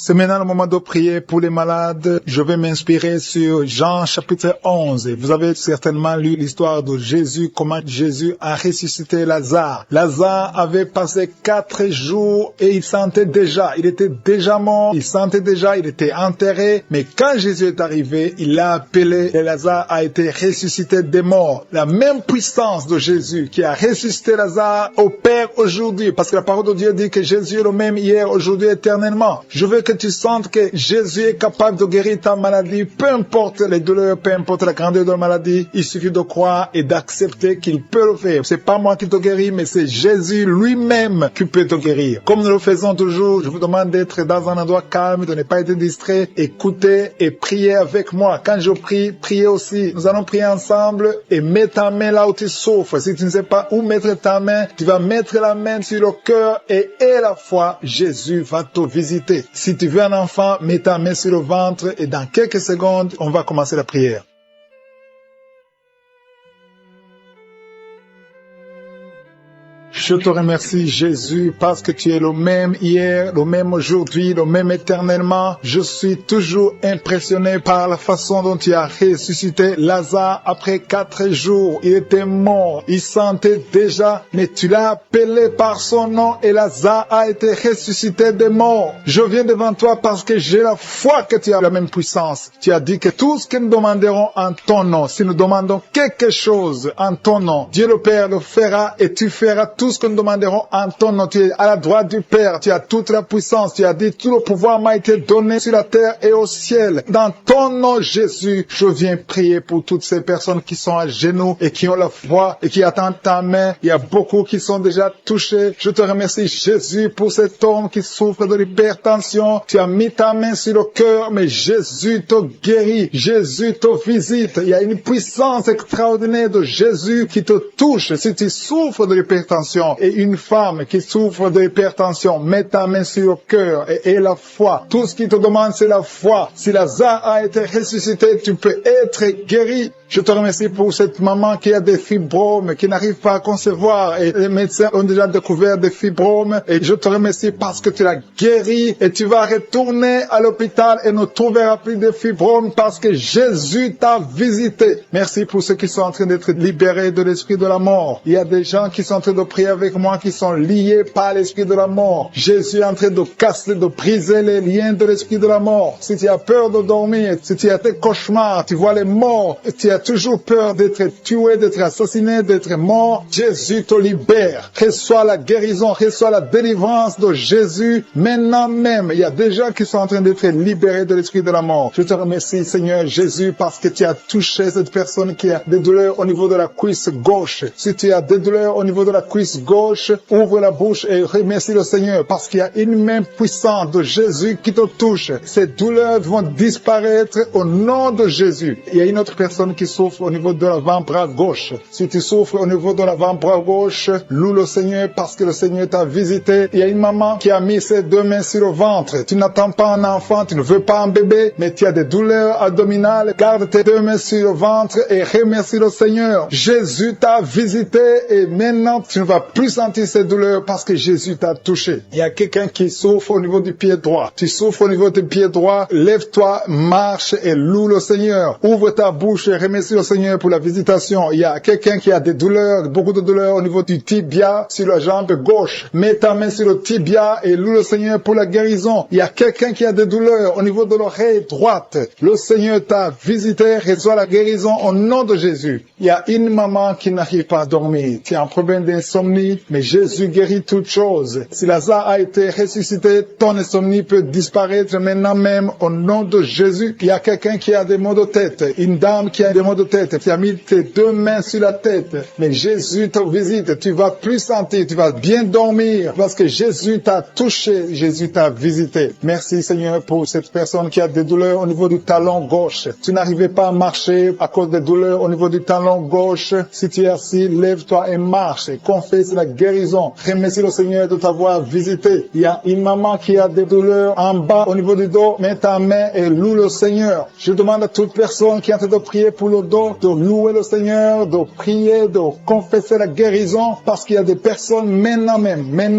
C'est maintenant le moment de prier pour les malades. Je vais m'inspirer sur Jean chapitre 11. Vous avez certainement lu l'histoire de Jésus, comment Jésus a ressuscité Lazare. Lazare avait passé 4 jours et il était déjà mort, il était enterré. Mais quand Jésus est arrivé, il l'a appelé et Lazare a été ressuscité des morts. La même puissance de Jésus qui a ressuscité Lazare opère aujourd'hui, parce que la parole de Dieu dit que Jésus est le même hier, aujourd'hui, éternellement. Je veux que tu sentes que Jésus est capable de guérir ta maladie, peu importe les douleurs, peu importe la grandeur de la maladie. Il suffit de croire et d'accepter qu'il peut le faire. C'est pas moi qui te guéris, mais c'est Jésus lui-même qui peut te guérir. Comme nous le faisons toujours, je vous demande d'être dans un endroit calme, de ne pas être distrait, écoutez et priez avec moi. Quand je prie, priez aussi. Nous allons prier ensemble et mets ta main là où tu souffres. Si tu ne sais pas où mettre ta main, tu vas mettre la main sur le cœur et la foi, Jésus va te visiter. Si tu veux un enfant, mets ta main sur le ventre et dans quelques secondes, on va commencer la prière. Je te remercie, Jésus, parce que tu es le même hier, le même aujourd'hui, le même éternellement. Je suis toujours impressionné par la façon dont tu as ressuscité Lazare après 4 jours. Il était mort, il sentait déjà, mais tu l'as appelé par son nom et Lazare a été ressuscité des morts. Je viens devant toi parce que j'ai la foi que tu as la même puissance. Tu as dit que tout ce que nous demanderons en ton nom, si nous demandons quelque chose en ton nom, Dieu le Père le fera et tu feras tout ce que nous demanderons en ton nom. Tu es à la droite du Père, tu as toute la puissance, tu as dit tout le pouvoir m'a été donné sur la terre et au ciel. Dans ton nom, Jésus, je viens prier pour toutes ces personnes qui sont à genoux et qui ont la foi et qui attendent ta main. Il y a beaucoup qui sont déjà touchés. Je te remercie, Jésus, pour cet homme qui souffre de l'hypertension. Tu as mis ta main sur le cœur, mais Jésus te guérit, Jésus te visite. Il y a une puissance extraordinaire de Jésus qui te touche. Si tu souffres de l'hypertension, et une femme qui souffre de l'hypertension, mets ta main sur le cœur et la foi. Tout ce qu'il te demande, c'est la foi. Si Lazare a été ressuscité, tu peux être guéri. Je te remercie pour cette maman qui a des fibromes, qui n'arrive pas à concevoir et les médecins ont déjà découvert des fibromes et je te remercie parce que tu l'as guéri et tu vas retourner à l'hôpital et ne trouveras plus de fibromes parce que Jésus t'a visité. Merci pour ceux qui sont en train d'être libérés de l'esprit de la mort. Il y a des gens qui sont en train de prier avec moi qui sont liés par l'esprit de la mort. Jésus est en train de casser, de briser les liens de l'esprit de la mort. Si tu as peur de dormir, si tu as des cauchemars, tu vois les morts, tu as toujours peur d'être tué, d'être assassiné, d'être mort, Jésus te libère. Reçois la guérison, reçois la délivrance de Jésus. Maintenant même, il y a des gens qui sont en train d'être libérés de l'esprit de la mort. Je te remercie, Seigneur Jésus, parce que tu as touché cette personne qui a des douleurs au niveau de la cuisse gauche. Si tu as des douleurs au niveau de la cuisse gauche, ouvre la bouche et remercie le Seigneur, parce qu'il y a une main puissante de Jésus qui te touche. Ces douleurs vont disparaître au nom de Jésus. Il y a une autre personne qui souffre au niveau de l'avant-bras gauche. Si tu souffres au niveau de l'avant-bras gauche, loue le Seigneur parce que le Seigneur t'a visité. Il y a une maman qui a mis ses 2 mains sur le ventre. Tu n'attends pas un enfant, tu ne veux pas un bébé, mais tu as des douleurs abdominales. Garde tes 2 mains sur le ventre et remercie le Seigneur. Jésus t'a visité et maintenant tu ne vas plus sentir ces douleurs parce que Jésus t'a touché. Il y a quelqu'un qui souffre au niveau du pied droit. Tu souffres au niveau du pied droit. Lève-toi, marche et loue le Seigneur. Ouvre ta bouche et remercie le Seigneur pour la visitation. Il y a quelqu'un qui a des douleurs, beaucoup de douleurs au niveau du tibia, sur la jambe gauche. Mets ta main sur le tibia et loue le Seigneur pour la guérison. Il y a quelqu'un qui a des douleurs au niveau de l'oreille droite. Le Seigneur t'a visité, reçois la guérison au nom de Jésus. Il y a une maman qui n'arrive pas à dormir. Tu as un problème d'insomnie, mais Jésus guérit toutes choses. Si Lazare a été ressuscité, ton insomnie peut disparaître maintenant même au nom de Jésus. Il y a quelqu'un qui a des maux de tête, une dame qui a des maux de tête. Tu as mis tes 2 mains sur la tête, mais Jésus te visite. Tu vas plus sentir, tu vas bien dormir parce que Jésus t'a touché, Jésus t'a visité. Merci Seigneur pour cette personne qui a des douleurs au niveau du talon gauche. Tu n'arrivais pas à marcher à cause des douleurs au niveau du talon gauche. Si tu es assis, lève-toi et marche. Et confesse confesse la guérison. Remercie le Seigneur de t'avoir visité. Il y a une maman qui a des douleurs en bas au niveau du dos. Mets ta main et loue le Seigneur. Je demande à toute personne qui est en train de prier pour le dos de louer le Seigneur, de prier, de confesser la guérison, parce qu'il y a des personnes maintenant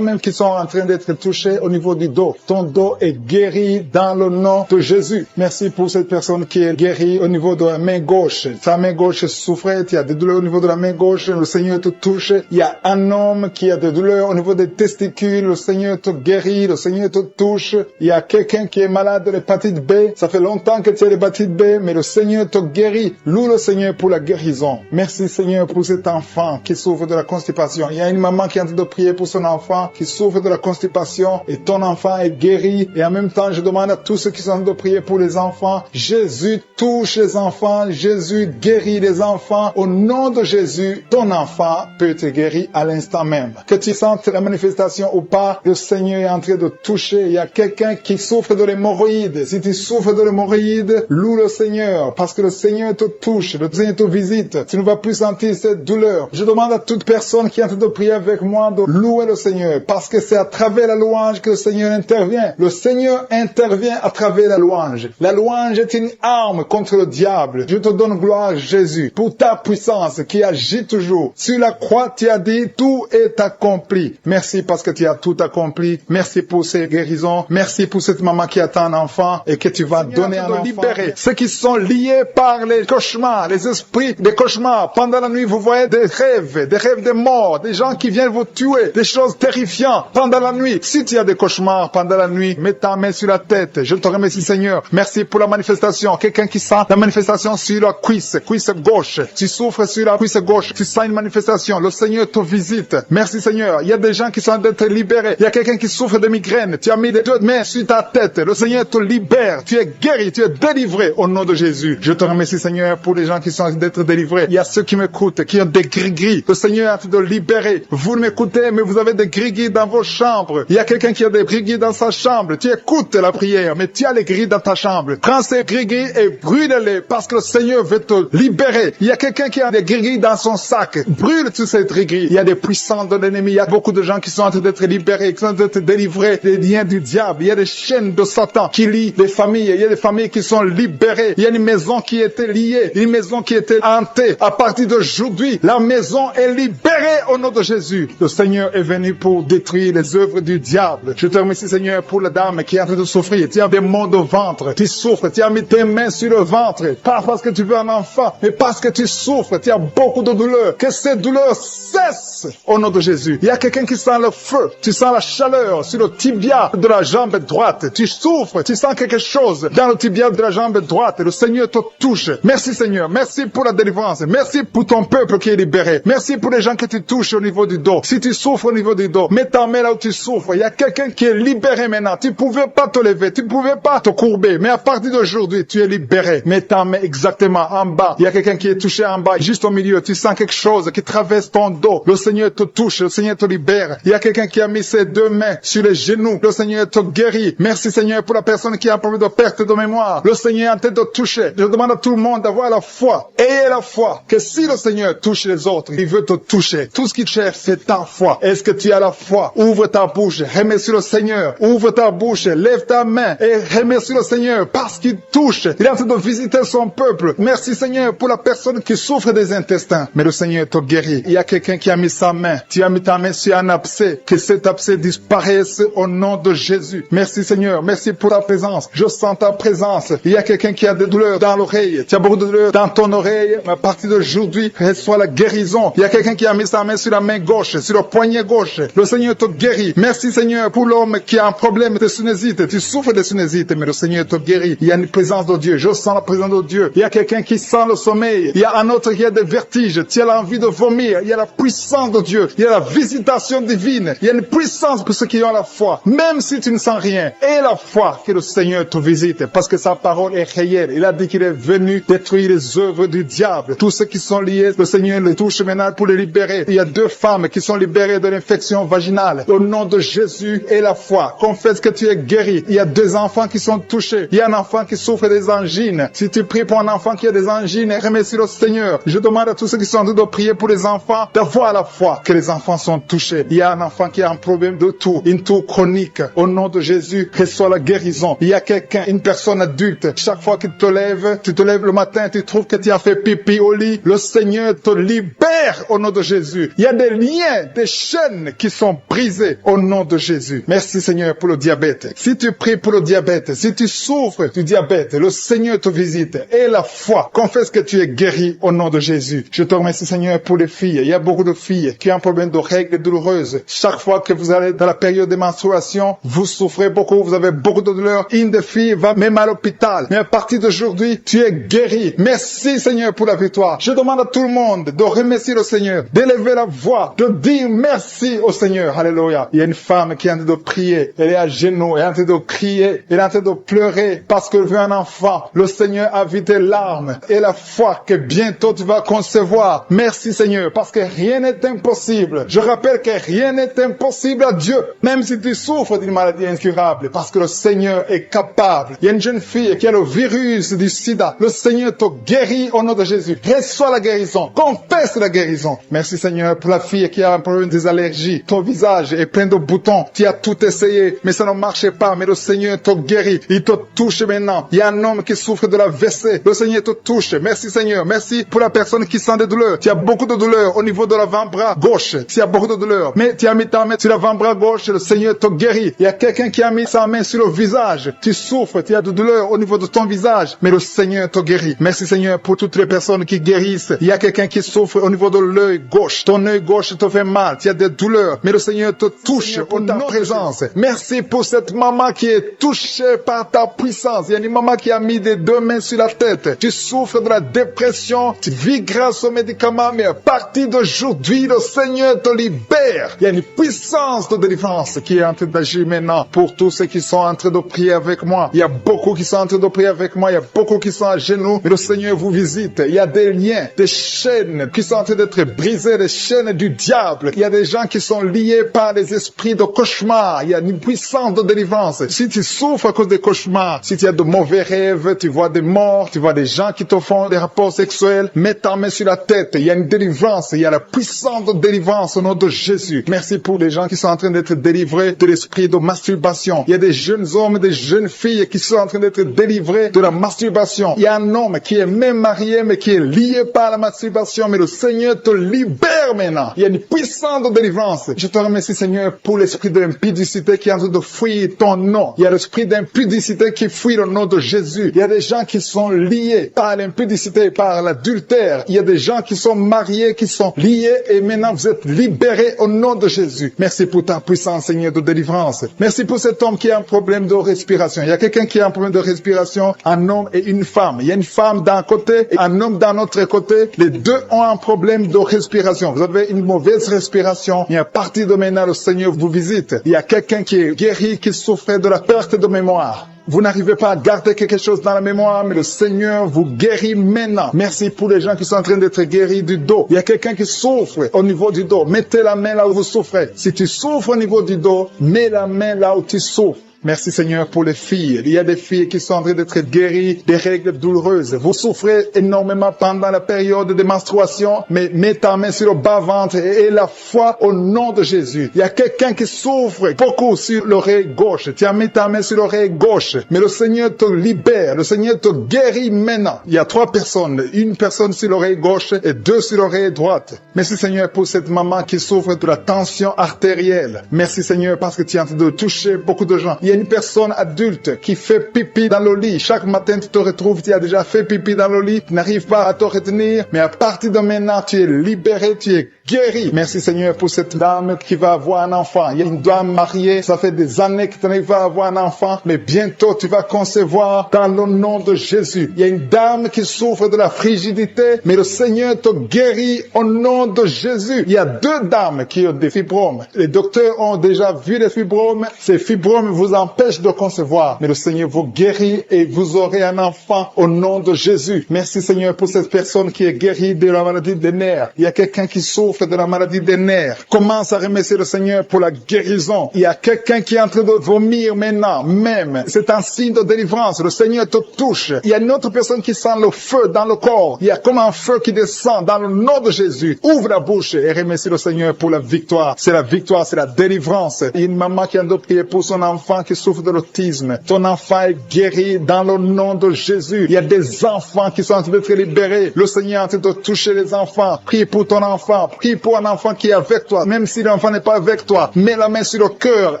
même qui sont en train d'être touchées au niveau du dos. Ton dos est guéri dans le nom de Jésus. Merci pour cette personne qui est guérie au niveau de la main gauche. Ta main gauche souffrait, il y a des douleurs au niveau de la main gauche, le Seigneur te touche. Il y a un homme qui a des douleurs au niveau des testicules, le Seigneur te guérit, le Seigneur te touche. Il y a quelqu'un qui est malade de l'hépatite B, ça fait longtemps que tu as l'hépatite B, mais le Seigneur te guérit. Loue le Seigneur pour la guérison. Merci Seigneur pour cet enfant qui souffre de la constipation. Il y a une maman qui est en train de prier pour son enfant qui souffre de la constipation et ton enfant est guéri. Et en même temps, je demande à tous ceux qui sont en train de prier pour les enfants, Jésus touche les enfants, Jésus guérit les enfants. Au nom de Jésus, ton enfant peut être guéri à l'instant même. Que tu sentes la manifestation ou pas, le Seigneur est en train de toucher. Il y a quelqu'un qui souffre de l'hémorroïde. Si tu souffres de l'hémorroïde, loue le Seigneur parce que le Seigneur te touche, le Seigneur te visite. Tu ne vas plus sentir cette douleur. Je demande à toute personne qui est en train de prier avec moi de louer le Seigneur parce que c'est à travers la louange que le Seigneur intervient. Le Seigneur intervient à travers la louange. La louange est une arme contre le diable. Je te donne gloire, Jésus, pour ta puissance qui agit toujours. Sur la croix, tu as dit, tout est accompli. Merci parce que tu as tout accompli. Merci pour ces guérisons. Merci pour cette maman qui attend un enfant et que tu vas donner un enfant. Libérer ceux qui sont liés par les cauchemars, les esprits des cauchemars. Pendant la nuit, vous voyez des rêves de mort, des gens qui viennent vous tuer, des choses terrifiantes pendant la nuit. Si tu as des cauchemars pendant la nuit, mets ta main sur la tête. Je te remercie, Seigneur. Merci pour la manifestation. Quelqu'un qui sent la manifestation sur la cuisse gauche. Tu souffres sur la cuisse gauche. Tu sens une manifestation. Le Seigneur te visite. Merci, Seigneur. Il y a des gens qui sont en train d'être libérés. Il y a quelqu'un qui souffre de migraine. Tu as mis les deux mains sur ta tête. Le Seigneur te libère. Tu es guéri. Tu es délivré au nom de Jésus. Je te remercie, Seigneur, pour les gens qui sont en train d'être délivrés. Il y a ceux qui m'écoutent, qui ont des gris-gris. Le Seigneur est en train de libérer. Vous m'écoutez, mais vous avez des gris-gris dans vos chambres. Il y a quelqu'un qui a des gris-gris dans sa chambre. Tu écoutes la prière, mais tu as les gris dans ta chambre. Prends ces gris-gris et brûle-les parce que le Seigneur veut te libérer. Il y a quelqu'un qui a des gris-gris dans son sac. Brûle tous ces gris-gris. Il y a des puissants de l'ennemi. Il y a beaucoup de gens qui sont en train d'être libérés, qui sont en train d'être délivrés des liens du diable. Il y a des chaînes de Satan qui lient les familles. Il y a des familles qui sont libérées. Il y a une maison qui était liée, une maison qui était hantée. À partir d'aujourd'hui, la maison est libérée au nom de Jésus. Le Seigneur est venu pour détruire les œuvres du diable. Je te remercie, Seigneur, pour la dame qui est en train de souffrir. Tu as des maux de ventre. Tu souffres. Tu as mis tes mains sur le ventre. Pas parce que tu veux un enfant, mais parce que tu souffres. Tu as beaucoup de douleurs. Que ces douleurs cessent au nom de Jésus. Il y a quelqu'un qui sent le feu. Tu sens la chaleur sur le tibia de la jambe droite. Tu souffres. Tu sens quelque chose dans le tibia de la jambe droite. Le Seigneur te touche. Merci, Seigneur. Merci pour la délivrance. Merci pour ton peuple qui est libéré. Merci pour les gens que tu touches au niveau du dos. Si tu souffres au niveau du dos, mets ta main là où tu souffres. Il y a quelqu'un qui est libéré maintenant. Tu ne pouvais pas te lever. Tu ne pouvais pas te courber. Mais à partir d'aujourd'hui, tu es libéré. Mets ta main exactement en bas. Il y a quelqu'un qui est touché en bas, juste au milieu. Tu sens quelque chose qui traverse ton dos. Le Seigneur te touche. Le Seigneur te libère. Il y a quelqu'un qui a mis ses deux mains sur les genoux. Le Seigneur te guérit. Merci, Seigneur, pour la personne qui a un problème de perte de mémoire. Le Seigneur est en train de toucher. Je demande à tout le monde d'avoir la foi. Ayez la foi que si le Seigneur touche les autres, il veut te toucher. Tout ce qu'il cherche, c'est ta foi. Est-ce que tu as la foi? Ouvre ta bouche. Remercie le Seigneur. Ouvre ta bouche. Lève ta main et remercie le Seigneur parce qu'il touche. Il est en train de visiter son peuple. Merci, Seigneur, pour la personne qui souffre des intestins. Mais le Seigneur te guérit. Il y a quelqu'un qui a mis sa main. Tu as mis ta main sur un abcès. Que cet abcès disparaisse au nom de Jésus. Merci, Seigneur. Merci pour ta présence. Je sens ta présence. Il y a quelqu'un qui a des douleurs dans l'oreille. Tu as beaucoup de douleurs dans ton oreille. Mais à partir d'aujourd'hui, reçois la guérison. Il y a quelqu'un qui a mis sa main sur la main gauche, sur le poignet gauche. Le Seigneur te guérit. Merci, Seigneur, pour l'homme qui a un problème de sinusite. Tu souffres de sinusite, mais le Seigneur te guérit. Il y a une présence de Dieu. Je sens la présence de Dieu. Il y a quelqu'un qui sent le sommeil. Il y a un autre qui a des vertiges. Tu as l'envie de vomir. Il y a la puissance de Dieu. Il y a la visitation divine. Il y a une puissance pour ceux qui ont la foi. Même si tu ne sens rien, aie la foi que le Seigneur te visite parce que sa parole est réelle. Il a dit qu'il est venu détruire les œuvres du diable. Tous ceux qui sont liés, le Seigneur les touche maintenant pour les libérer. Il y a 2 femmes qui sont libérées de l'infection vaginale. Au nom de Jésus et la foi, confesse que tu es guéri. Il y a 2 enfants qui sont touchés. Il y a un enfant qui souffre des angines. Si tu pries pour un enfant qui a des angines, remercie le Seigneur. Je demande à tous ceux qui sont en train de prier pour les enfants d'avoir la foi. fois que les enfants sont touchés, il y a un enfant qui a un problème de toux, une toux chronique, au nom de Jésus, reçois la guérison. Il y a quelqu'un, une personne adulte, chaque fois que tu te lèves le matin, tu trouves que tu as fait pipi au lit, le Seigneur te libère au nom de Jésus. Il y a des liens, des chaînes qui sont brisées au nom de Jésus. Merci Seigneur pour le diabète. Si tu pries pour le diabète, si tu souffres du diabète, le Seigneur te visite. Et la foi, confesse que tu es guéri au nom de Jésus. Je te remercie Seigneur pour les filles. Il y a beaucoup de filles qui ont un problème de règles douloureuses. Chaque fois que vous allez dans la période de menstruation, vous souffrez beaucoup, vous avez beaucoup de douleurs. Une des filles va même à l'hôpital. Mais à partir d'aujourd'hui, tu es guéri. Merci Seigneur pour la victoire. Je demande à tout le monde de remercier le Seigneur, d'élever la voix, de dire merci au Seigneur. Alléluia. Il y a une femme qui est en train de prier. Elle est à genoux, elle est en train de crier, elle est en train de pleurer parce qu'elle veut un enfant. Le Seigneur a vu tes larmes et la foi que bientôt tu vas concevoir. Merci Seigneur, parce que rien n'est impossible. Je rappelle que rien n'est impossible à Dieu, même si tu souffres d'une maladie incurable, parce que le Seigneur est capable. Il y a une jeune fille qui a le virus du sida. Le Seigneur te guérit au nom de Jésus. Reçois la guérison. Confesse la guérison. Merci Seigneur pour la fille qui a un problème des allergies. Ton visage est plein de boutons. Tu as tout essayé, mais ça ne marchait pas. Mais le Seigneur te guérit. Il te touche maintenant. Il y a un homme qui souffre de la WC. Le Seigneur te touche. Merci Seigneur. Merci pour la personne qui sent des douleurs. Tu as beaucoup de douleurs au niveau de l'avant-bras gauche. Tu as beaucoup de douleurs. Mais tu as mis ta main sur l'avant-bras gauche. Le Seigneur te guérit. Il y a quelqu'un qui a mis sa main sur le visage. Tu souffres. Tu as de douleurs au niveau de ton visage. Mais le Seigneur te guérit. Merci Seigneur pour toutes les personnes qui guérissent. Il y a quelqu'un qui souffre au niveau de l'œil gauche. Ton œil gauche te fait mal. Tu as des douleurs. Mais le Seigneur te touche pour ta présence. Merci pour cette maman qui est touchée par ta puissance. Il y a une maman qui a mis des deux mains sur la tête. Tu souffres de la dépression. Tu vis grâce aux médicaments. Mais à partir d'aujourd'hui, le Seigneur te libère. Il y a une puissance de délivrance qui est en train d'agir maintenant pour tous ceux qui sont en train de prier avec moi. Il y a beaucoup qui sont en train de prier avec moi. Il y a beaucoup qui sont à genoux. Mais le Seigneur vous visite. Il y a des liens, des chaînes qui sont en train d'être brisées, des chaînes du diable. Il y a des gens qui sont liés par des esprits de cauchemar. Il y a une puissance de délivrance. Si tu souffres à cause des cauchemars, si tu as de mauvais rêves, tu vois des morts, tu vois des gens qui te font des rapports sexuels, mets ta main sur la tête. Il y a une délivrance. Il y a la puissance de délivrance au nom de Jésus. Merci pour les gens qui sont en train d'être délivrés de l'esprit de masturbation. Il y a des jeunes hommes, des jeunes filles qui sont en train d'être délivrés de la masturbation. Il y a un homme qui est même marié, mais qui est lié par la masturbation, mais le Seigneur te libère maintenant. Il y a une puissance de délivrance. Je te remercie, Seigneur, pour l'esprit de l'impudicité qui est en train de fuir ton nom. Il y a l'esprit d'impudicité qui fuit le nom de Jésus. Il y a des gens qui sont liés par l'impudicité, par l'adultère. Il y a des gens qui sont mariés, qui sont liés, et maintenant vous êtes libérés au nom de Jésus. Merci pour ta puissance, Seigneur, de délivrance. Merci pour cet homme qui a un problème de respiration. Il y a quelqu'un qui a un problème de respiration, un homme et une femme. Il y a une femme d'un côté et un homme d'un autre côté. Les deux ont un problème de respiration. Vous avez une mauvaise respiration. Et à partir de maintenant, le Seigneur vous visite. Il y a quelqu'un qui est guéri, qui souffrait de la perte de mémoire. Vous n'arrivez pas à garder quelque chose dans la mémoire, mais le Seigneur vous guérit maintenant. Merci pour les gens qui sont en train d'être guéris du dos. Il y a quelqu'un qui souffre au niveau du dos. Mettez la main là où vous souffrez. Si tu souffres au niveau du dos, mets la main là où tu souffres. Merci Seigneur pour les filles. Il y a des filles qui sont en train d'être guéries des règles douloureuses. Vous souffrez énormément pendant la période de menstruation, mais mets ta main sur le bas-ventre et la foi au nom de Jésus. Il y a quelqu'un qui souffre beaucoup sur l'oreille gauche. Tu as mis ta main sur l'oreille gauche, mais le Seigneur te libère. Le Seigneur te guérit maintenant. Il y a 3 personnes. Une personne sur l'oreille gauche et 2 sur l'oreille droite. Merci Seigneur pour cette maman qui souffre de la tension artérielle. Merci Seigneur parce que tu es en train de toucher beaucoup de gens. Il y a une personne adulte qui fait pipi dans le lit. Chaque matin, tu te retrouves, tu as déjà fait pipi dans le lit, tu n'arrives pas à te retenir, mais à partir de maintenant, tu es libéré, tu es guéri. Merci Seigneur pour cette dame qui va avoir un enfant. Il y a une dame mariée, ça fait des années que tu n'arrives pas à avoir un enfant, mais bientôt tu vas concevoir dans le nom de Jésus. Il y a une dame qui souffre de la frigidité, mais le Seigneur te guérit au nom de Jésus. Il y a 2 dames qui ont des fibromes. Les docteurs ont déjà vu les fibromes. Ces fibromes vous empêchent de concevoir, mais le Seigneur vous guérit et vous aurez un enfant au nom de Jésus. Merci Seigneur pour cette personne qui est guérie de la maladie des nerfs. Il y a quelqu'un qui souffre souffre de la maladie des nerfs. Commence à remercier le Seigneur pour la guérison. Il y a quelqu'un qui est en train de vomir maintenant, même. C'est un signe de délivrance. Le Seigneur te touche. Il y a une autre personne qui sent le feu dans le corps. Il y a comme un feu qui descend dans le nom de Jésus. Ouvre la bouche et remercie le Seigneur pour la victoire. C'est la victoire, c'est la délivrance. Il y a une maman qui a de prier pour son enfant qui souffre de l'autisme. Ton enfant est guéri dans le nom de Jésus. Il y a des enfants qui sont en train d'être libérés. Le Seigneur est en train de toucher les enfants. Prie pour ton enfant. Prie pour un enfant qui est avec toi. Même si l'enfant n'est pas avec toi, mets la main sur le cœur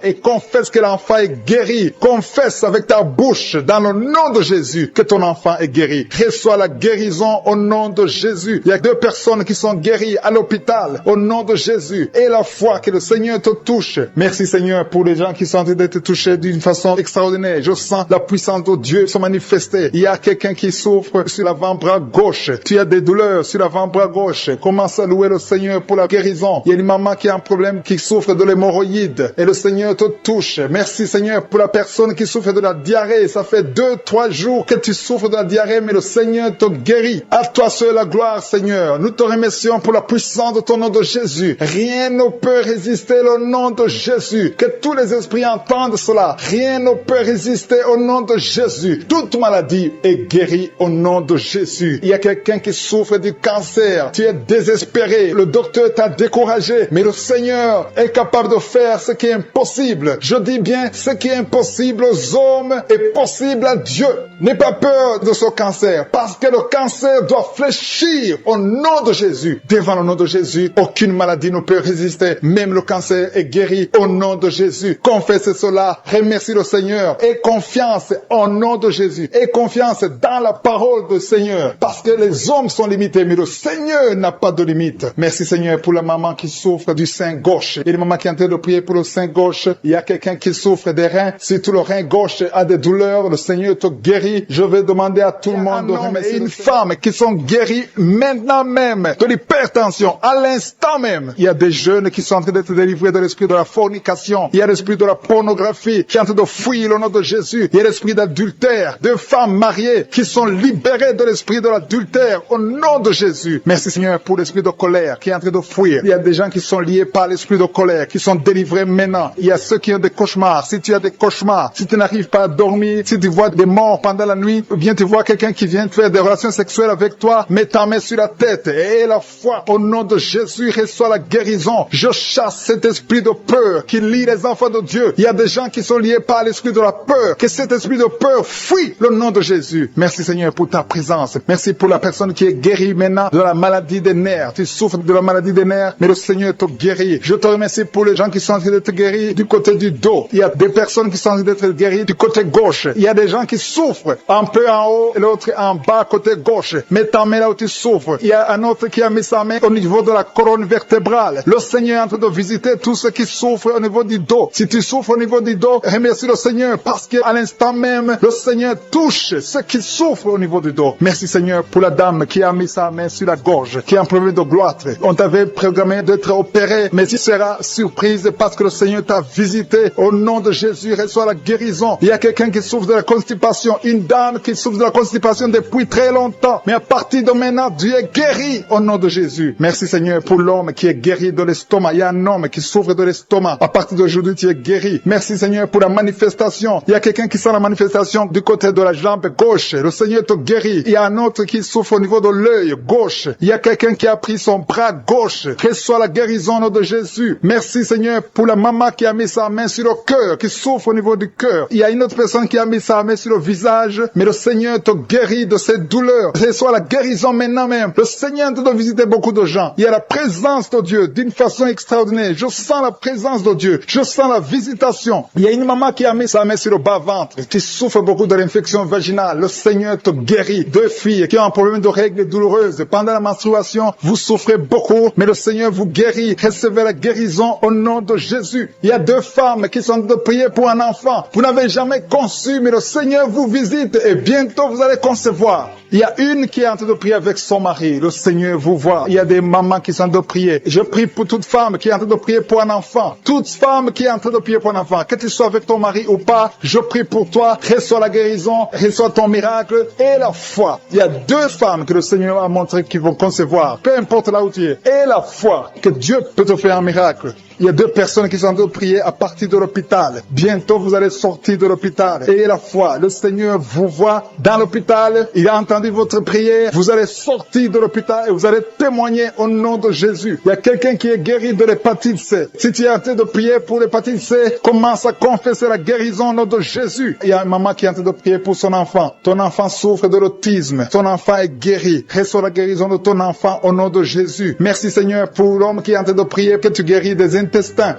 et confesse que l'enfant est guéri. Confesse avec ta bouche dans le nom de Jésus que ton enfant est guéri. Reçois la guérison au nom de Jésus. Il y a 2 personnes qui sont guéries à l'hôpital au nom de Jésus. Et la foi que le Seigneur te touche. Merci Seigneur pour les gens qui sont en train d'être touchés d'une façon extraordinaire. Je sens la puissance de Dieu se manifester. Il y a quelqu'un qui souffre sur l'avant-bras gauche. Tu as des douleurs sur l'avant-bras gauche. Commence à louer le Seigneur pour la guérison. Il y a une maman qui a un problème, qui souffre de l'hémorroïde. Et le Seigneur te touche. Merci Seigneur pour la personne qui souffre de la diarrhée. Ça fait 2-3 jours que tu souffres de la diarrhée, mais le Seigneur te guérit. À toi seul la gloire, Seigneur. Nous te remercions pour la puissance de ton nom de Jésus. Rien ne peut résister au nom de Jésus. Que tous les esprits entendent cela. Rien ne peut résister au nom de Jésus. Toute maladie est guérie au nom de Jésus. Il y a quelqu'un qui souffre du cancer. Tu es désespéré. Le docteur t'a découragé. Mais le Seigneur est capable de faire ce qui est impossible. Je dis bien, ce qui est impossible aux hommes est possible à Dieu. N'aie pas peur de ce cancer, parce que le cancer doit fléchir au nom de Jésus. Devant le nom de Jésus, aucune maladie ne peut résister. Même le cancer est guéri au nom de Jésus. Confesse cela, remercie le Seigneur. Aie confiance au nom de Jésus. Aie confiance dans la parole du Seigneur, parce que les hommes sont limités, mais le Seigneur n'a pas de limite. Merci Seigneur pour la maman qui souffre du sein gauche. Il y a une maman qui est en train de prier pour le sein gauche. Il y a quelqu'un qui souffre des reins. Si tout le rein gauche a des douleurs, le Seigneur te guérit. Je vais demander à tout le monde de remercier une femme qui sont guéries maintenant même de l'hypertension, à l'instant même. Il y a des jeunes qui sont en train d'être délivrés de l'esprit de la fornication. Il y a l'esprit de la pornographie qui est en train de fuir le nom de Jésus. Il y a l'esprit d'adultère, de femmes mariées qui sont libérées de l'esprit de l'adultère au nom de Jésus. Merci Seigneur pour l'esprit de colère qui est en train de fuir. Il y a des gens qui sont liés par l'esprit de colère, qui sont délivrés maintenant. Il y a ceux qui ont des cauchemars. Si tu as des cauchemars, si tu n'arrives pas à dormir, si tu vois des morts pendant la nuit, ou bien tu vois quelqu'un qui vient faire des relations sexuelles avec toi, mets ta main sur la tête et la foi au nom de Jésus reçoit la guérison. Je chasse cet esprit de peur qui lie les enfants de Dieu. Il y a des gens qui sont liés par l'esprit de la peur. Que cet esprit de peur fuit le nom de Jésus. Merci Seigneur pour ta présence. Merci pour la personne qui est guérie maintenant de la maladie des nerfs. Tu souffres de la maladie des nerfs, mais le Seigneur te guérit. Je te remercie pour les gens qui sont en train d'être guéris du côté du dos. Il y a des personnes qui sont en train d'être guéries du côté gauche. Il y a des gens qui souffrent un peu en haut et l'autre en bas côté gauche. Mets ta main là où tu souffres. Il y a un autre qui a mis sa main au niveau de la colonne vertébrale. Le Seigneur est en train de visiter tous ceux qui souffrent au niveau du dos. Si tu souffres au niveau du dos, remercie le Seigneur parce qu'à l'instant même, le Seigneur touche ceux qui souffrent au niveau du dos. Merci Seigneur pour la dame qui a mis sa main sur la gorge, qui a un problème de gloître. On t'avait programmé d'être opéré, mais tu seras surprise parce que le Seigneur t'a visité. Au nom de Jésus, reçois la guérison. Il y a quelqu'un qui souffre de la constipation, une dame qui souffre de la constipation depuis très longtemps. Mais à partir de maintenant, Dieu est guéri au nom de Jésus. Merci Seigneur pour l'homme qui est guéri de l'estomac. Il y a un homme qui souffre de l'estomac. À partir d'aujourd'hui, tu es guéri. Merci Seigneur pour la manifestation. Il y a quelqu'un qui sent la manifestation du côté de la jambe gauche. Le Seigneur te guérit. Il y a un autre qui souffre au niveau de l'œil gauche. Il y a quelqu'un qui a pris son bras gauche. Reçois la guérison au nom de Jésus. Merci Seigneur pour la maman qui a mis sa main sur le cœur, qui souffre au niveau du cœur. Il y a une autre personne qui a mis sa main sur le visage, mais le Seigneur te guérit de ces douleurs. Reçois la guérison maintenant même. Le Seigneur te doit visiter beaucoup de gens. Il y a la présence de Dieu d'une façon extraordinaire. Je sens la présence de Dieu. Je sens la visitation. Il y a une maman qui a mis sa main sur le bas-ventre, qui souffre beaucoup de l'infection vaginale. Le Seigneur te guérit. 2 filles qui ont un problème de règles douloureuses. Pendant la menstruation, vous souffrez beaucoup, mais le Seigneur vous guérit. Recevez la guérison au nom de Jésus. Il y a 2 femmes qui sont de prier pour un enfant. Vous n'avez jamais conçu, mais le Seigneur vous visite et bientôt vous allez concevoir. Il y a une qui est en train de prier avec son mari. Le Seigneur vous voit. Il y a des mamans qui sont en train de prier. Je prie pour toute femme qui est en train de prier pour un enfant. Toute femme qui est en train de prier pour un enfant. Que tu sois avec ton mari ou pas, je prie pour toi. Reçois la guérison, reçois ton miracle et la foi. Il y a 2 femmes que le Seigneur a montré qui vont concevoir. Peu importe là où tu es. Et la foi que Dieu peut te faire un miracle. Il y a 2 personnes qui sont en train de prier à partir de l'hôpital. Bientôt, vous allez sortir de l'hôpital. Ayez la foi. Le Seigneur vous voit dans l'hôpital. Il a entendu votre prière. Vous allez sortir de l'hôpital et vous allez témoigner au nom de Jésus. Il y a quelqu'un qui est guéri de l'hépatite C. Si tu es en train de prier pour l'hépatite C, commence à confesser la guérison au nom de Jésus. Il y a une maman qui est en train de prier pour son enfant. Ton enfant souffre de l'autisme. Ton enfant est guéri. Reçois la guérison de ton enfant au nom de Jésus. Merci Seigneur pour l'homme qui est en train de prier que tu guéris des intestins.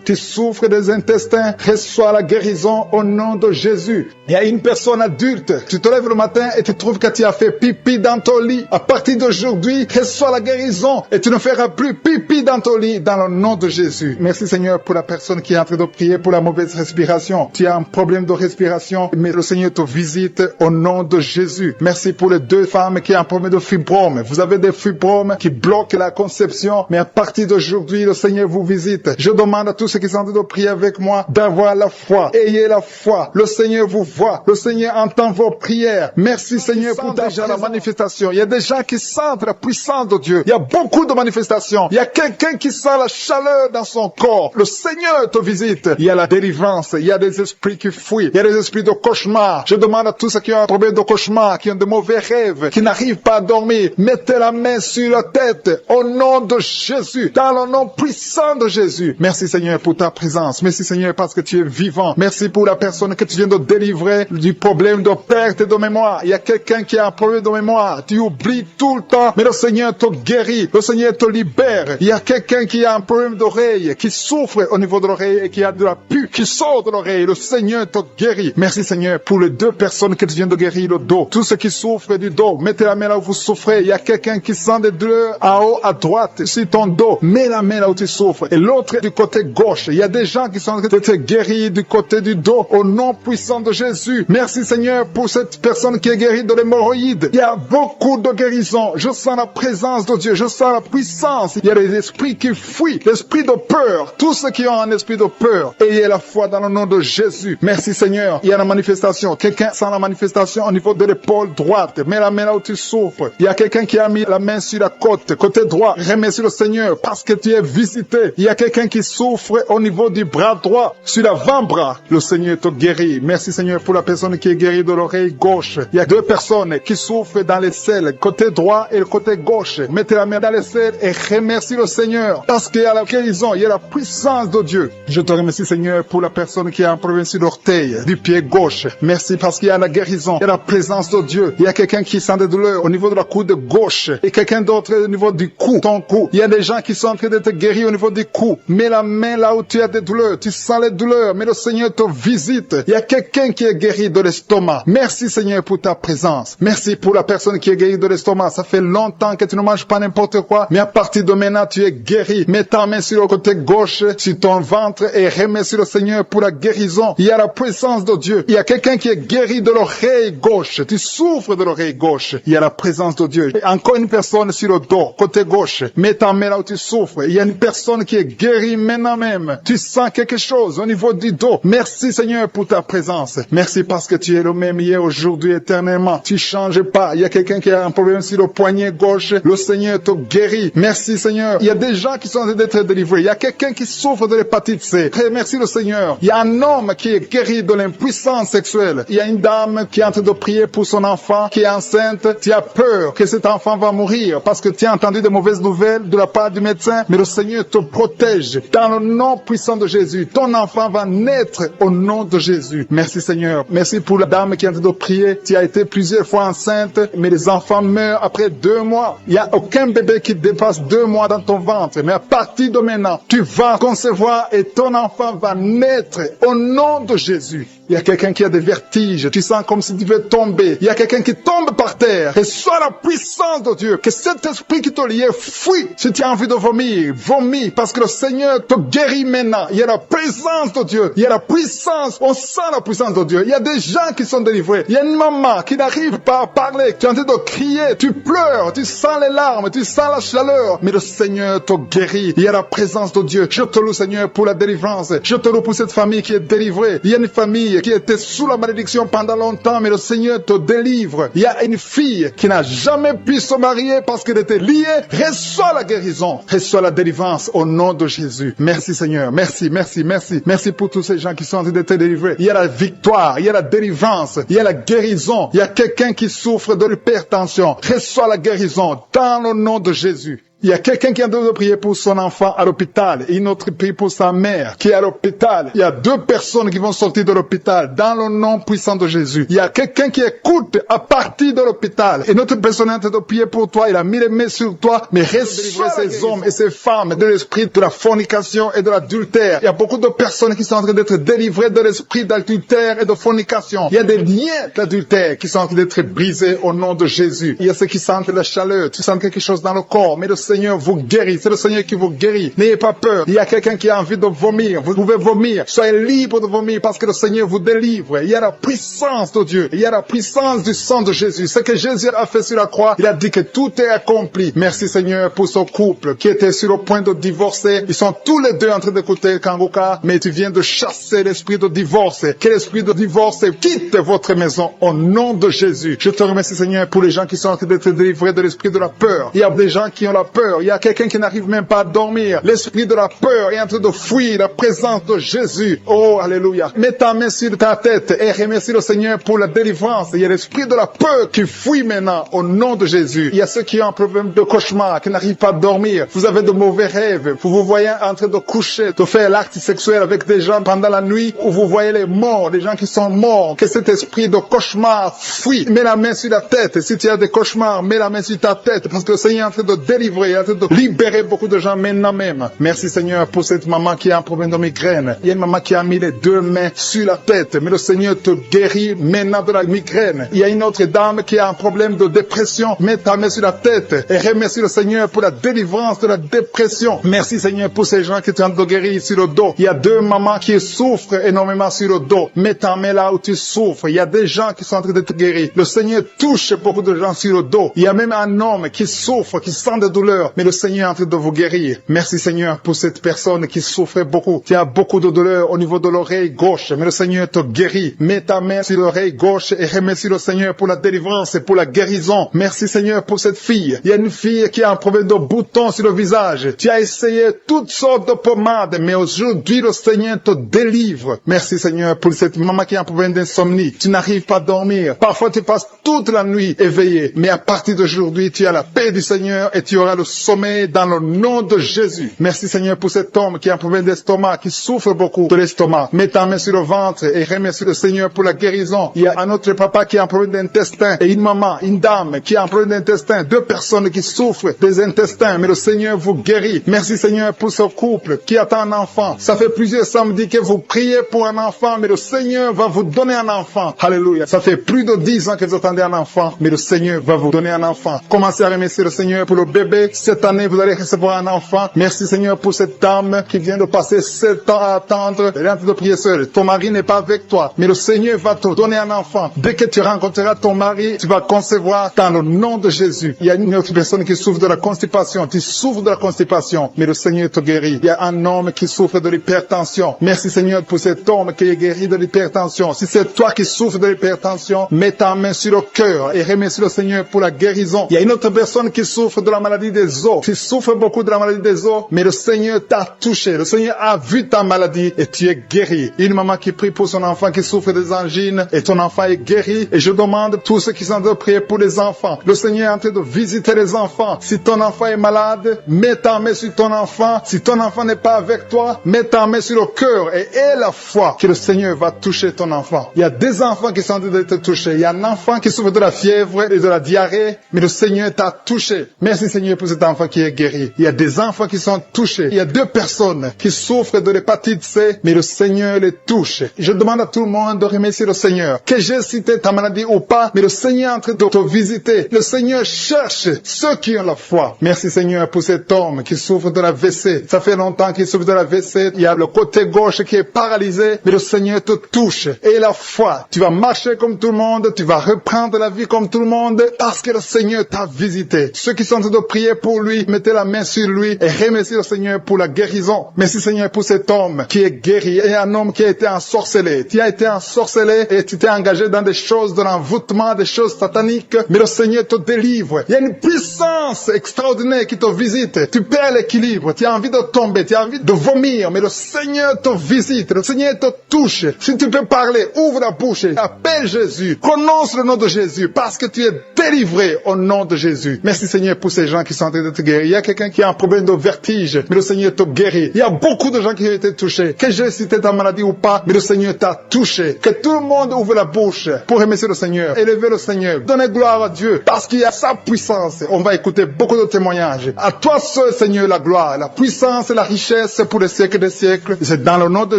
Tu souffres des intestins, reçois la guérison au nom de Jésus. Il y a une personne adulte, tu te lèves le matin et tu trouves que tu as fait pipi dans ton lit. À partir d'aujourd'hui, reçois la guérison et tu ne feras plus pipi dans ton lit dans le nom de Jésus. Merci Seigneur pour la personne qui est en train de prier pour la mauvaise respiration. Tu as un problème de respiration, mais le Seigneur te visite au nom de Jésus. Merci pour les 2 femmes qui ont un problème de fibrome. Vous avez des fibromes qui bloquent la conception, mais à partir d'aujourd'hui, le Seigneur vous visite. Je demande à tous ceux qui sont en train de prier avec moi d'avoir la foi. Ayez la foi. Le Seigneur vous voit. Le Seigneur entend vos prières. Merci Seigneur pour déjà la manifestation. Il y a des gens qui sentent la puissance de Dieu. Il y a beaucoup de manifestations. Il y a quelqu'un qui sent la chaleur dans son corps. Le Seigneur te visite. Il y a la délivrance. Il y a des esprits qui fuient. Il y a des esprits de cauchemar. Je demande à tous ceux qui ont un problème de cauchemar, qui ont de mauvais rêves, qui n'arrivent pas à dormir, mettez la main sur la tête au nom de Jésus. Dans le nom puissant de Jésus. Merci Seigneur pour ta présence. Merci Seigneur parce que tu es vivant. Merci pour la personne que tu viens de délivrer du problème de perte de mémoire. Il y a quelqu'un qui a un problème de mémoire. Tu oublies tout le temps, mais le Seigneur te guérit. Le Seigneur te libère. Il y a quelqu'un qui a un problème d'oreille, qui souffre au niveau de l'oreille et qui a de la pus qui sort de l'oreille. Le Seigneur te guérit. Merci Seigneur pour les 2 personnes que tu viens de guérir le dos. Tous ceux qui souffrent du dos, mettez la main là où vous souffrez. Il y a quelqu'un qui sent des douleurs en haut à droite sur ton dos. Mets la main là où tu souffres. Et l'autre du côté gauche. Il y a des gens qui sont en train d'être guéris du côté du dos au nom puissant de Jésus. Merci Seigneur pour cette personne qui est guérie de l'hémorroïde. Il y a beaucoup de guérisons. Je sens la présence de Dieu. Je sens la puissance. Il y a des esprits qui fuient. L'esprit de peur. Tous ceux qui ont un esprit de peur. Ayez la foi dans le nom de Jésus. Merci Seigneur. Il y a la manifestation. Quelqu'un sent la manifestation au niveau de l'épaule droite. Mets la main là où tu souffres. Il y a quelqu'un qui a mis la main sur la côte. Côté droit. Remercie le Seigneur parce que tu es visité. Il y a quelqu'un qui souffre au niveau du bras droit, sur l'avant-bras. Le Seigneur te guérit. Merci Seigneur pour la personne qui est guérie de l'oreille gauche. Il y a 2 personnes qui souffrent dans les selles, côté droit et le côté gauche. Mettez la main dans les selles et remercie le Seigneur parce qu'il y a la guérison, il y a la puissance de Dieu. Je te remercie Seigneur pour la personne qui a un problème sur l'orteil, du pied gauche. Merci parce qu'il y a la guérison, il y a la présence de Dieu. Il y a quelqu'un qui sent des douleurs au niveau de la coude gauche et quelqu'un d'autre au niveau du cou, ton cou. Il y a des gens qui sont en train d'être guéris au niveau du cou. Mets la main là où tu as des douleurs, tu sens les douleurs, mais le Seigneur te visite. Il y a quelqu'un qui est guéri de l'estomac. Merci Seigneur pour ta présence. Merci pour la personne qui est guérie de l'estomac. Ça fait longtemps que tu ne manges pas n'importe quoi, mais à partir de maintenant, tu es guéri. Mets ta main sur le côté gauche, sur ton ventre et remercie le Seigneur pour la guérison. Il y a la présence de Dieu. Il y a quelqu'un qui est guéri de l'oreille gauche. Tu souffres de l'oreille gauche. Il y a la présence de Dieu. Et encore une personne sur le dos, côté gauche. Mets ta main là où tu souffres. Il y a une personne qui est guérie maintenant même. Tu sens quelque chose au niveau du dos. Merci Seigneur pour ta présence. Merci parce que tu es le même hier, aujourd'hui, éternellement. Tu changes pas. Il y a quelqu'un qui a un problème sur le poignet gauche. Le Seigneur te guérit. Merci Seigneur. Il y a des gens qui sont en train d'être délivrés. Il y a quelqu'un qui souffre de l'hépatite C. Merci le Seigneur. Il y a un homme qui est guéri de l'impuissance sexuelle. Il y a une dame qui est en train de prier pour son enfant qui est enceinte. Tu as peur que cet enfant va mourir parce que tu as entendu de mauvaises nouvelles de la part du médecin. Mais le Seigneur te protège. Dans le nom puissant de Jésus, ton enfant va naître au nom de Jésus. Merci Seigneur. Merci pour la dame qui est en train de prier. Tu as été plusieurs fois enceinte, mais les enfants meurent après 2 mois. Il n'y a aucun bébé qui dépasse 2 mois dans ton ventre. Mais à partir de maintenant, tu vas concevoir et ton enfant va naître au nom de Jésus. Il y a quelqu'un qui a des vertiges. Tu sens comme si tu veux tomber. Il y a quelqu'un qui tombe par terre. Reçois la puissance de Dieu. Que cet esprit qui te liait fuit. Si tu as envie de vomir, vomis. Parce que le Seigneur te guérit maintenant. Il y a la présence de Dieu. Il y a la puissance. On sent la puissance de Dieu. Il y a des gens qui sont délivrés. Il y a une maman qui n'arrive pas à parler parler, tu es en train de crier, tu pleures, tu sens les larmes, tu sens la chaleur, mais le Seigneur te guérit. Il y a la présence de Dieu. Je te loue, Seigneur, pour la délivrance. Je te loue pour cette famille qui est délivrée. Il y a une famille qui était sous la malédiction pendant longtemps, mais le Seigneur te délivre. Il y a une fille qui n'a jamais pu se marier parce qu'elle était liée. Reçois la guérison, reçois la délivrance au nom de Jésus. Merci, Seigneur. Merci, merci, merci. Merci pour tous ces gens qui sont en train d'être délivrés. Il y a la victoire, il y a la délivrance, il y a la guérison. Il y a quelqu'un qui souffre de l'hypertension. Reçois la guérison dans le nom de Jésus. Il y a quelqu'un qui est en train de prier pour son enfant à l'hôpital et une autre prie pour sa mère qui est à l'hôpital. Il y a 2 personnes qui vont sortir de l'hôpital dans le nom puissant de Jésus. Il y a quelqu'un qui écoute à partir de l'hôpital et notre personne est en train de prier pour toi. Il a mis les mains sur toi, mais reçois ces hommes et ces femmes de l'esprit de la fornication et de l'adultère. Il y a beaucoup de personnes qui sont en train d'être délivrées de l'esprit d'adultère et de fornication. Il y a des liens d'adultère qui sont en train d'être brisés au nom de Jésus. Il y a ceux qui sentent la chaleur, tu sens quelque chose dans le corps, mais le Seigneur vous guérit, c'est le Seigneur qui vous guérit. N'ayez pas peur. Il y a quelqu'un qui a envie de vomir. Vous pouvez vomir. Soyez libre de vomir parce que le Seigneur vous délivre. Il y a la puissance de Dieu. Il y a la puissance du sang de Jésus. Ce que Jésus a fait sur la croix, il a dit que tout est accompli. Merci Seigneur pour ce couple qui était sur le point de divorcer. Ils sont tous les deux en train d'écouter Kangoka, mais tu viens de chasser l'esprit de divorce. Que l'esprit de divorce quitte votre maison au nom de Jésus. Je te remercie Seigneur pour les gens qui sont en train d'être délivrés de l'esprit de la peur. Il y a des gens qui ont la peur. Il y a quelqu'un qui n'arrive même pas à dormir. L'esprit de la peur est en train de fuir la présence de Jésus. Oh, alléluia. Mets ta main sur ta tête et remercie le Seigneur pour la délivrance. Il y a l'esprit de la peur qui fuit maintenant au nom de Jésus. Il y a ceux qui ont un problème de cauchemar, qui n'arrivent pas à dormir. Vous avez de mauvais rêves. Vous vous voyez en train de coucher, de faire l'acte sexuel avec des gens pendant la nuit, où vous voyez les morts, des gens qui sont morts. Que cet esprit de cauchemar fuit. Mets la main sur la tête. Si tu as des cauchemars, mets la main sur ta tête parce que le Seigneur est en train de délivrer. Il est en train de libérer beaucoup de gens maintenant même. Merci Seigneur pour cette maman qui a un problème de migraine. Il y a une maman qui a mis les 2 mains sur la tête, mais le Seigneur te guérit maintenant de la migraine. Il y a une autre dame qui a un problème de dépression. Mets ta main sur la tête et remercie le Seigneur pour la délivrance de la dépression. Merci Seigneur pour ces gens qui sont en train de guérir sur le dos. Il y a 2 mamans qui souffrent énormément sur le dos. Mets ta main là où tu souffres. Il y a des gens qui sont en train d'être guéris. Le Seigneur touche beaucoup de gens sur le dos. Il y a même un homme qui souffre, qui sent des douleurs. Mais le Seigneur est en train de vous guérir. Merci Seigneur pour cette personne qui souffrait beaucoup. Qui a beaucoup de douleur au niveau de l'oreille gauche. Mais le Seigneur te guérit. Mets ta main sur l'oreille gauche et remercie le Seigneur pour la délivrance et pour la guérison. Merci Seigneur pour cette fille. Il y a une fille qui a un problème de boutons sur le visage. Tu as essayé toutes sortes de pommades, mais aujourd'hui le Seigneur te délivre. Merci Seigneur pour cette maman qui a un problème d'insomnie. Tu n'arrives pas à dormir. Parfois tu passes toute la nuit éveillé. Mais à partir d'aujourd'hui, tu as la paix du Seigneur et tu auras le sommeil dans le nom de Jésus. Merci Seigneur pour cet homme qui a un problème d'estomac, qui souffre beaucoup de l'estomac. Mets ta main sur le ventre et remercie le Seigneur pour la guérison. Il y a un autre papa qui a un problème d'intestin et une maman, une dame qui a un problème d'intestin. 2 personnes qui souffrent des intestins, mais le Seigneur vous guérit. Merci Seigneur pour ce couple qui attend un enfant. Ça fait plusieurs samedis que vous priez pour un enfant, mais le Seigneur va vous donner un enfant. Alléluia. Ça fait plus de 10 ans que vous attendez un enfant, mais le Seigneur va vous donner un enfant. Commencez à remercier le Seigneur pour le bébé. Cette année, vous allez recevoir un enfant. Merci Seigneur pour cette dame qui vient de passer 7 ans à attendre. Elle est en train de prier seule. Ton mari n'est pas avec toi, mais le Seigneur va te donner un enfant. Dès que tu rencontreras ton mari, tu vas concevoir dans le nom de Jésus. Il y a une autre personne qui souffre de la constipation. Tu souffres de la constipation, mais le Seigneur te guérit. Il y a un homme qui souffre de l'hypertension. Merci Seigneur pour cet homme qui est guéri de l'hypertension. Si c'est toi qui souffres de l'hypertension, mets ta main sur le cœur et remercie le Seigneur pour la guérison. Il y a une autre personne qui souffre de la maladie des os. Tu souffres beaucoup de la maladie des os, mais le Seigneur t'a touché. Le Seigneur a vu ta maladie et tu es guéri. Une maman qui prie pour son enfant qui souffre des angines et ton enfant est guéri. Et je demande à tous ceux qui sont de prier pour les enfants. Le Seigneur est en train de visiter les enfants. Si ton enfant est malade, mets ta main sur ton enfant. Si ton enfant n'est pas avec toi, mets ta main sur le cœur et aie la foi que le Seigneur va toucher ton enfant. Il y a des enfants qui sont en train d'être touchés. Il y a un enfant qui souffre de la fièvre et de la diarrhée, mais le Seigneur t'a touché. Merci Seigneur pour cet enfant qui est guéri. Il y a des enfants qui sont touchés. Il y a 2 personnes qui souffrent de l'hépatite C, mais le Seigneur les touche. Je demande à tout le monde de remercier le Seigneur. Que j'ai cité ta maladie ou pas, mais le Seigneur est en train de te visiter. Le Seigneur cherche ceux qui ont la foi. Merci Seigneur pour cet homme qui souffre de la WC. Ça fait longtemps qu'il souffre de la WC. Il y a le côté gauche qui est paralysé, mais le Seigneur te touche. Et la foi, tu vas marcher comme tout le monde, tu vas reprendre la vie comme tout le monde, parce que le Seigneur t'a visité. Ceux qui sont en train de prier pour lui, mettez la main sur lui et remerciez le Seigneur pour la guérison. Merci Seigneur pour cet homme qui est guéri et un homme qui a été ensorcelé. Tu as été ensorcelé et tu t'es engagé dans des choses de l'envoûtement, des choses sataniques, mais le Seigneur te délivre. Il y a une puissance extraordinaire qui te visite. Tu perds l'équilibre, tu as envie de tomber, tu as envie de vomir, mais le Seigneur te visite, le Seigneur te touche. Si tu peux parler, ouvre la bouche, appelle Jésus, prononce le nom de Jésus, parce que tu es délivré au nom de Jésus. Merci Seigneur pour ces gens qui sont en train de te guérir. Il y a quelqu'un qui a un problème de vertige, mais le Seigneur te guérit. Il y a beaucoup de gens qui ont été touchés. Que j'ai cité ta maladie ou pas, mais le Seigneur t'a touché. Que tout le monde ouvre la bouche pour remercier le Seigneur, élever le Seigneur, donner gloire à Dieu, parce qu'il y a sa puissance. On va écouter beaucoup de témoignages. À toi seul, Seigneur, la gloire, la puissance et la richesse pour les siècles des siècles. C'est dans le nom de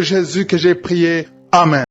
Jésus que j'ai prié. Amen.